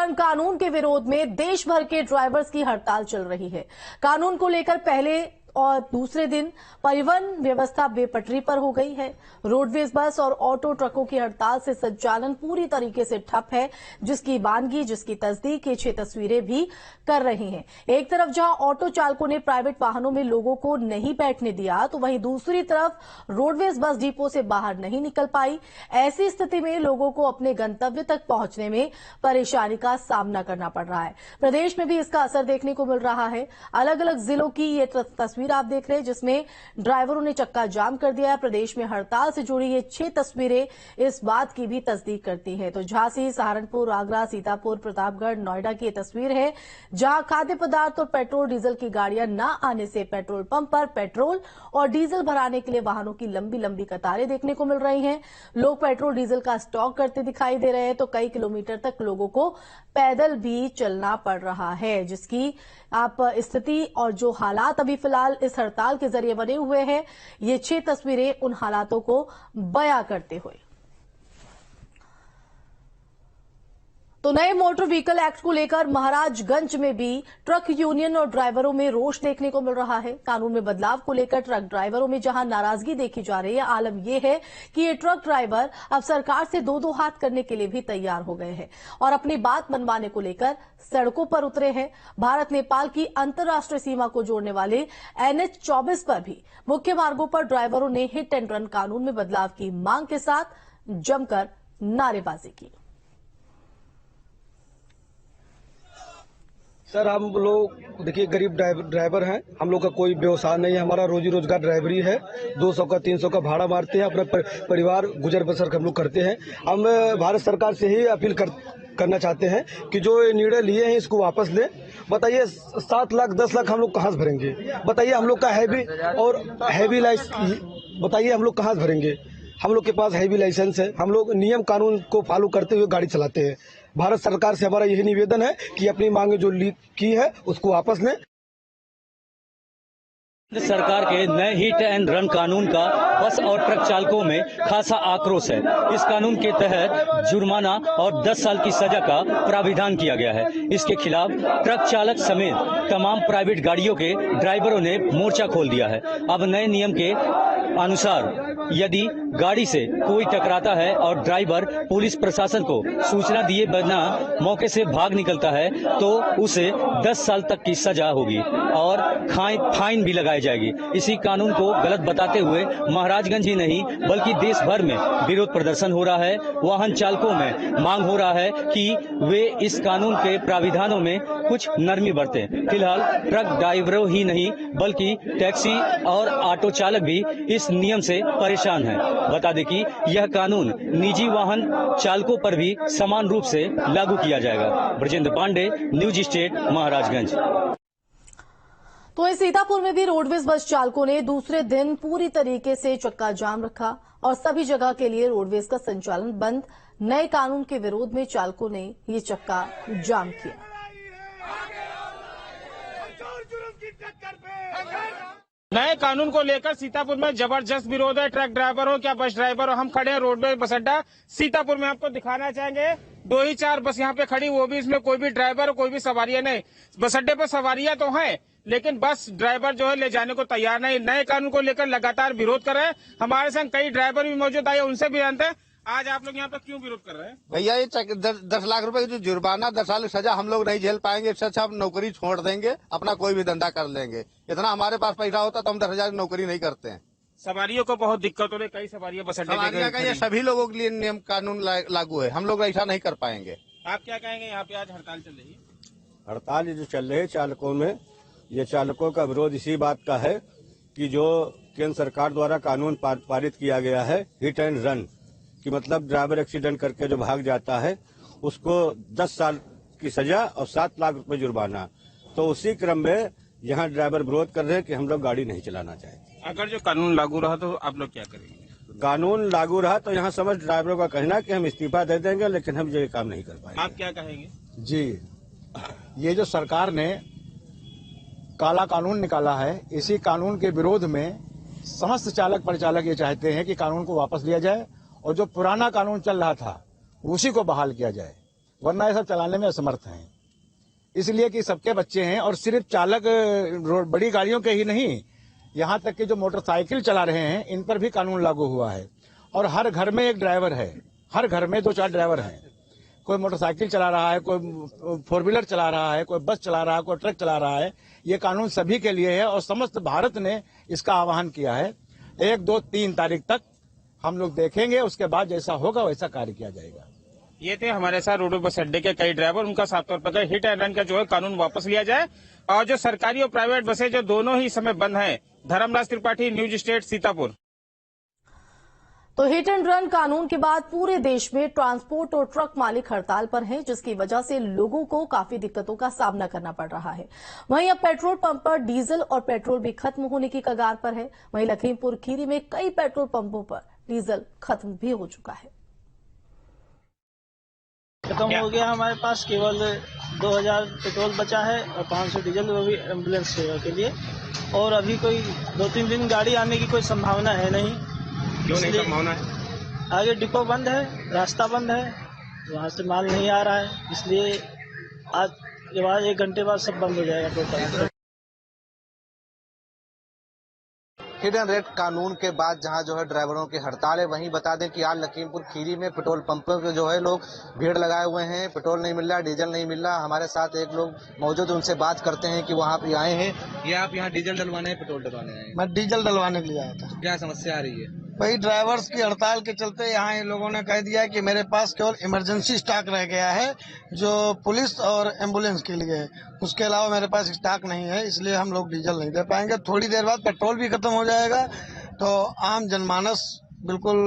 Run कानून के विरोध में देश भर के ड्राइवर्स की हड़ताल चल रही है। कानून को लेकर पहले और दूसरे दिन परिवहन व्यवस्था बेपटरी पर हो गई है। रोडवेज बस और ऑटो ट्रकों की हड़ताल से संचालन पूरी तरीके से ठप है, जिसकी वानगी, जिसकी तस्दीक ये 6 तस्वीरें भी कर रही हैं। एक तरफ जहां ऑटो चालकों ने प्राइवेट वाहनों में लोगों को नहीं बैठने दिया, तो वहीं दूसरी तरफ रोडवेज बस डिपो से बाहर नहीं निकल पाई। ऐसी स्थिति में लोगों को अपने गंतव्य तक पहुंचने में परेशानी का सामना करना पड़ रहा है। प्रदेश में भी इसका असर देखने को मिल रहा है। अलग अलग जिलों की ये तस्वीर आप देख रहे हैं, जिसमें ड्राइवरों ने चक्का जाम कर दिया है। प्रदेश में हड़ताल से जुड़ी ये 6 तस्वीरें इस बात की भी तस्दीक करती हैं। तो झांसी, सहारनपुर, आगरा, सीतापुर, प्रतापगढ़, नोएडा की ये तस्वीर है, जहां खाद्य पदार्थ और पेट्रोल डीजल की गाड़ियां न आने से पेट्रोल पंप पर पेट्रोल और डीजल भराने के लिए वाहनों की लंबी लंबी कतारें देखने को मिल रही हैं। लोग पेट्रोल डीजल का स्टॉक करते दिखाई दे रहे हैं, तो कई किलोमीटर तक लोगों को पैदल भी चलना पड़ रहा है, जिसकी आप स्थिति और जो हालात अभी फिलहाल इस हड़ताल के जरिए बने हुए हैं, ये 6 तस्वीरें उन हालातों को बयां करते हुए। तो नए मोटर व्हीकल एक्ट को लेकर महाराजगंज में भी ट्रक यूनियन और ड्राइवरों में रोष देखने को मिल रहा है। कानून में बदलाव को लेकर ट्रक ड्राइवरों में जहां नाराजगी देखी जा रही है, आलम यह है कि ये ट्रक ड्राइवर अब सरकार से दो हाथ करने के लिए भी तैयार हो गए हैं और अपनी बात मनवाने को लेकर सड़कों पर उतरे हैं। भारत नेपाल की अंतर्राष्ट्रीय सीमा को जोड़ने वाले NH 24 पर भी मुख्य मार्गों पर ड्राइवरों ने हिट एंड रन कानून में बदलाव की मांग के साथ जमकर नारेबाजी की। सर, हम लोग देखिए गरीब ड्राइवर हैं, हम लोग का कोई व्यवसाय नहीं है, हमारा रोजी रोजगार ड्राइवरी है। 200 का 300 का भाड़ा मारते हैं, अपना परिवार गुजर बसर हम लोग करते हैं। हम भारत सरकार से ही अपील करना चाहते हैं कि जो निर्णय लिए हैं इसको वापस लें। बताइए 7 लाख 10 लाख हम लोग कहाँ से भरेंगे? बताइए हम लोग का हैवी लाइसेंस, बताइए हम लोग कहाँ से भरेंगे? हम लोग के पास हैवी लाइसेंस है, हम लोग नियम कानून को फॉलो करते हुए गाड़ी चलाते हैं। भारत सरकार से हमारा यही निवेदन है कि अपनी मांगे जो की है उसको वापस लें। सरकार के नए हिट एंड रन कानून का बस और ट्रक चालकों में खासा आक्रोश है। इस कानून के तहत जुर्माना और 10 साल की सजा का प्राविधान किया गया है। इसके खिलाफ ट्रक चालक समेत तमाम प्राइवेट गाड़ियों के ड्राइवरों ने मोर्चा खोल दिया है। अब नए नियम के अनुसार यदि गाड़ी से कोई टकराता है और ड्राइवर पुलिस प्रशासन को सूचना दिए बिना मौके से भाग निकलता है, तो उसे 10 साल तक की सजा होगी और फाइन भी लगाई जाएगी। इसी कानून को गलत बताते हुए महाराजगंज ही नहीं बल्कि देश भर में विरोध प्रदर्शन हो रहा है। वाहन चालकों में मांग हो रहा है कि वे इस कानून के प्राविधानों में कुछ नरमी बरतें। फिलहाल ट्रक ड्राइवरों ही नहीं बल्कि टैक्सी और ऑटो चालक भी इस नियम से परेशान हैं। बता दें कि यह कानून निजी वाहन चालकों पर भी समान रूप से लागू किया जाएगा। Brajendra Pandey, News State, Maharajganj. तो इस सीतापुर में भी रोडवेज बस चालकों ने दूसरे दिन पूरी तरीके से चक्का जाम रखा और सभी जगह के लिए रोडवेज का संचालन बंद। नए कानून के विरोध में चालकों ने ये चक्का जाम किया। नए कानून को लेकर सीतापुर में जबरदस्त विरोध है। ट्रक ड्राइवरों क्या बस ड्राइवरों, हम खड़े हैं रोडवेज बस अड्डा सीतापुर में। आपको दिखाना चाहेंगे 2 ही 4 बस यहाँ पे खड़ी, वो भी इसमें कोई भी ड्राइवर कोई भी सवारियां नहीं। बस अड्डे पर सवारियां तो हैं लेकिन बस ड्राइवर जो है ले जाने को तैयार नहीं। नए कानून को लेकर लगातार विरोध कर रहे हैं। हमारे संग कई ड्राइवर भी मौजूद आए, उनसे भी जानते हैं आज आप लोग यहाँ पर क्यों विरोध कर रहे हैं? भैया ये 10 लाख रुपए की जो जुर्माना, 10 साल की सजा हम लोग नहीं झेल पाएंगे। इससे अच्छा हम नौकरी छोड़ देंगे, अपना कोई भी धंधा कर लेंगे। इतना हमारे पास पैसा होता तो हम 10,000 की नौकरी नहीं करते हैं। सवारियों को बहुत दिक्कत हो रही, कई सवारियां बस अड्डे का ये सभी लोगों के लिए नियम कानून लागू है, हम लोग ऐसा नहीं कर पाएंगे। आप क्या कहेंगे? यहाँ पे आज हड़ताल चल रही है। हड़ताल जो चल रही है चालकों में, ये चालकों का विरोध इसी बात का है कि जो केंद्र सरकार द्वारा कानून पारित किया गया है हिट एंड रन, कि मतलब ड्राइवर एक्सीडेंट करके जो भाग जाता है उसको 10 साल की सजा और 7 लाख रुपए जुर्माना। तो उसी क्रम में यहाँ ड्राइवर विरोध कर रहे हैं कि हम लोग गाड़ी नहीं चलाना चाहते। अगर जो कानून लागू रहा तो आप लोग क्या करेंगे? कानून लागू रहा तो यहाँ समझ ड्राइवरों का कहना कि हम इस्तीफा दे देंगे, लेकिन हम ये काम नहीं कर पाएंगे। आप क्या कहेंगे? जी, ये जो सरकार ने काला कानून निकाला है, इसी कानून के विरोध में समस्त चालक परिचालक ये चाहते हैं कि कानून को वापस लिया जाए और जो पुराना कानून चल रहा था उसी को बहाल किया जाए। वरना ये सब चलाने में असमर्थ हैं। इसलिए कि सबके बच्चे हैं और सिर्फ चालक बड़ी गाड़ियों के ही नहीं, यहाँ तक कि जो मोटरसाइकिल चला रहे हैं इन पर भी कानून लागू हुआ है। और हर घर में एक ड्राइवर है, हर घर में 2-4 ड्राइवर हैं। कोई मोटरसाइकिल चला रहा है, कोई 4 व्हीलर चला रहा है, कोई बस चला रहा है, कोई ट्रक चला रहा है। ये कानून सभी के लिए है और समस्त भारत ने इसका आह्वान किया है। 1, 2, 3 तारीख तक हम लोग देखेंगे, उसके बाद जैसा होगा वैसा कार्य किया जाएगा। ये थे हमारे साथ रोडवेज बस अड्डे के कई ड्राइवर। उनका साफ तौर पर हिट एंड रन का जो है कानून वापस लिया जाए और जो सरकारी और प्राइवेट बसें जो दोनों ही समय बंद हैं। Dharmraj Tripathi, News State, Sitapur. तो हिट एंड रन कानून के बाद पूरे देश में ट्रांसपोर्ट और ट्रक मालिक हड़ताल पर हैं, जिसकी वजह से लोगों को काफी दिक्कतों का सामना करना पड़ रहा है। वहीं अब पेट्रोल पंप पर डीजल और पेट्रोल भी खत्म होने की कगार पर है। वहीं लखीमपुर खीरी में कई पेट्रोल पंपों पर डीजल खत्म भी हो चुका है। खत्म हो गया। हमारे पास केवल 2000 पेट्रोल बचा है और 500 डीजल, वो भी एम्बुलेंस सेवा के लिए। और अभी कोई 2-3 दिन गाड़ी आने की कोई संभावना है नहीं। क्यों नहीं संभावना है? आगे डिपो बंद है, रास्ता बंद है, वहाँ से माल नहीं आ रहा है। इसलिए आज के बाद 1 घंटे बाद सब बंद हो जाएगा टोटल। हिट एंड रन कानून के बाद जहां जो है ड्राइवरों की हड़ताल है, वहीं बता दें कि आज लखीमपुर खीरी में पेट्रोल पंपों पे जो है लोग भीड़ लगाए हुए हैं। पेट्रोल नहीं मिल रहा, डीजल नहीं मिल रहा। हमारे साथ एक लोग मौजूद है, उनसे बात करते हैं कि वहां पे आए हैं। ये आप यहाँ डीजल डलवाने हैं, पेट्रोल डलवाने आए हैं? मैं डीजल डलवाने के लिए आया था। क्या समस्या आ रही है? वही ड्राइवर्स की हड़ताल के चलते यहाँ इन लोगों ने कह दिया कि मेरे पास केवल इमरजेंसी स्टॉक रह गया है जो पुलिस और एम्बुलेंस के लिए है, उसके अलावा मेरे पास स्टॉक नहीं है, इसलिए हम लोग डीजल नहीं दे पाएंगे। थोड़ी देर बाद पेट्रोल भी खत्म हो जाएगा तो आम जनमानस बिल्कुल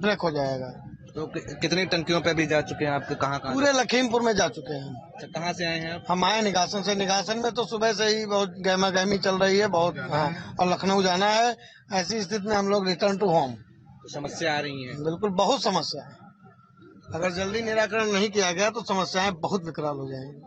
ब्रेक हो जाएगा। तो कितनी टंकियों पे भी जा चुके हैं आपके? कहाँ? पूरे लखीमपुर में जा चुके हैं। कहाँ से आए हैं आप? हम आए निगासन से। निगासन में तो सुबह से ही बहुत गहमा गहमी चल रही है बहुत। हाँ, और लखनऊ जाना है। ऐसी स्थिति में हम लोग रिटर्न टू होम। समस्या आ रही है? बिल्कुल, बहुत समस्या है। अगर जल्दी निराकरण नहीं किया गया तो समस्याएं बहुत विकराल हो जाएंगी।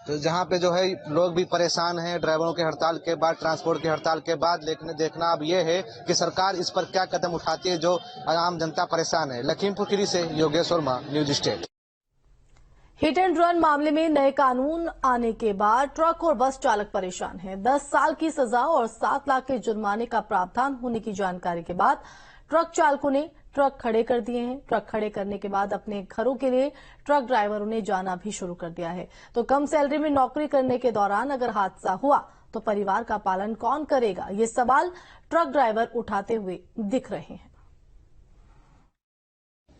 तो जहाँ पे जो है लोग भी परेशान हैं ड्राइवरों की हड़ताल के बाद, ट्रांसपोर्ट की हड़ताल के बाद, लेकिन देखना अब ये है कि सरकार इस पर क्या कदम उठाती है जो आम जनता परेशान है। लखीमपुर खीरी से Yogesh Verma, news state. Hit and run मामले में नए कानून आने के बाद ट्रक और बस चालक परेशान हैं। 10 साल की सजा और 7 लाख के जुर्माने का प्रावधान होने की जानकारी के बाद ट्रक चालकों ने ट्रक खड़े कर दिए हैं। ट्रक खड़े करने के बाद अपने घरों के लिए ट्रक ड्राइवरों ने जाना भी शुरू कर दिया है। तो कम सैलरी में नौकरी करने के दौरान अगर हादसा हुआ तो परिवार का पालन कौन करेगा, ये सवाल ट्रक ड्राइवर उठाते हुए दिख रहे हैं।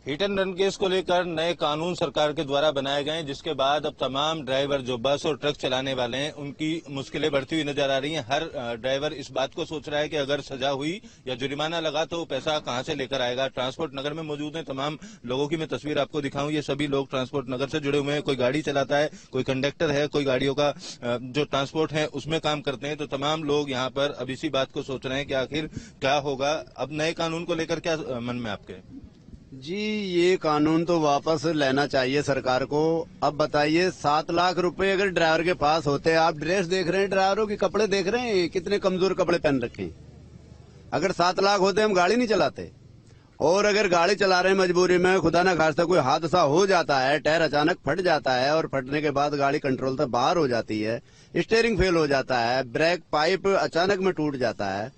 हिट एंड रन केस को लेकर नए कानून सरकार के द्वारा बनाए गए हैं, जिसके बाद अब तमाम ड्राइवर जो बस और ट्रक चलाने वाले हैं उनकी मुश्किलें बढ़ती हुई नजर आ रही हैं। हर ड्राइवर इस बात को सोच रहा है कि अगर सजा हुई या जुर्माना लगा तो पैसा कहां से लेकर आएगा। ट्रांसपोर्ट नगर में मौजूद हैं तमाम लोगों की मैं तस्वीर आपको दिखाऊं। ये सभी लोग ट्रांसपोर्ट नगर से जुड़े हुए हैं। कोई गाड़ी चलाता है, कोई कंडक्टर है, कोई गाड़ियों का जो ट्रांसपोर्ट है उसमें काम करते हैं। तो तमाम लोग यहाँ पर अब इसी बात को सोच रहे हैं कि आखिर क्या होगा। अब नए कानून को लेकर क्या मन में आपके? जी, ये कानून तो वापस लेना चाहिए सरकार को। अब बताइए, 7 लाख रुपए अगर ड्राइवर के पास होते, आप ड्रेस देख रहे हैं ड्राइवरों के, कपड़े देख रहे हैं कितने कमजोर कपड़े पहन रखे हैं। अगर 7 लाख होते हम गाड़ी नहीं चलाते। और अगर गाड़ी चला रहे हैं मजबूरी में, खुदा ना खास्ता कोई हादसा हो जाता है, टायर अचानक फट जाता है और फटने के बाद गाड़ी कंट्रोल से बाहर हो जाती है, स्टीयरिंग फेल हो जाता है, ब्रेक पाइप अचानक में टूट जाता है।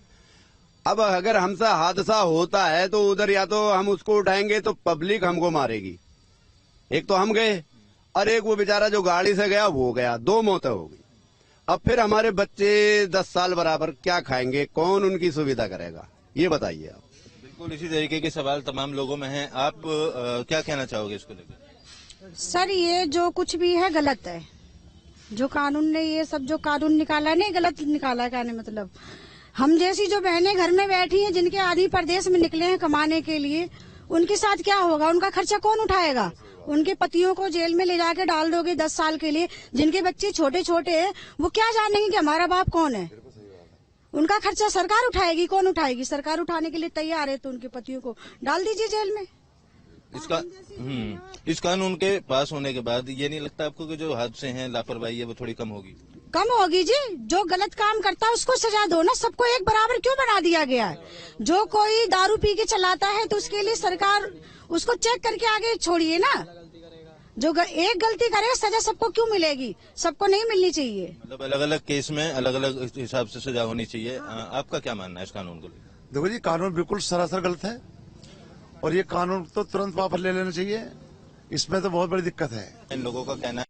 अब अगर हमसे हादसा होता है तो उधर या तो हम उसको उठाएंगे तो पब्लिक हमको मारेगी। एक तो हम गए और एक वो बेचारा जो गाड़ी से गया वो गया, 2 मौतें हो गई। अब फिर हमारे बच्चे 10 साल बराबर क्या खाएंगे, कौन उनकी सुविधा करेगा, ये बताइए आप। बिल्कुल इसी तरीके के सवाल तमाम लोगों में हैं। आप क्या कहना चाहोगे इसको लेकर? सर, ये जो कुछ भी है गलत है। जो कानून ने ये सब जो कानून निकाला नहीं, गलत निकाला है। कहने मतलब हम जैसी जो बहनें घर में बैठी हैं, जिनके आदमी प्रदेश में निकले हैं कमाने के लिए, उनके साथ क्या होगा? उनका खर्चा कौन उठाएगा? उनके पतियों को जेल में ले जाके डाल दोगे 10 साल के लिए। जिनके बच्चे छोटे छोटे हैं वो क्या जानेंगे कि हमारा बाप कौन है? उनका खर्चा सरकार उठाएगी। कौन उठाएगी? सरकार उठाने के लिए तैयार है तो उनके पतियों को डाल दीजिए जेल में। इस कानून के पास होने के बाद ये नहीं लगता आपको कि जो हादसे हैं, लापरवाही है, वो थोड़ी कम होगी? कम होगी जी। जो गलत काम करता है उसको सजा दो ना। सबको एक बराबर क्यों बना दिया गया है? जो कोई दारू पी के चलाता है तो उसके लिए सरकार उसको चेक करके आगे छोड़िए ना। जो एक गलती करे सजा सबको क्यों मिलेगी, सबको नहीं मिलनी चाहिए। मतलब अलग अलग केस में अलग अलग हिसाब से सजा होनी चाहिए। आपका क्या मानना है इस कानून को लेकर? देखो जी, कानून बिल्कुल सरासर गलत है और ये कानून तो तुरंत वापस ले लेना चाहिए। इसमें तो बहुत बड़ी दिक्कत है। इन लोगों का कहना है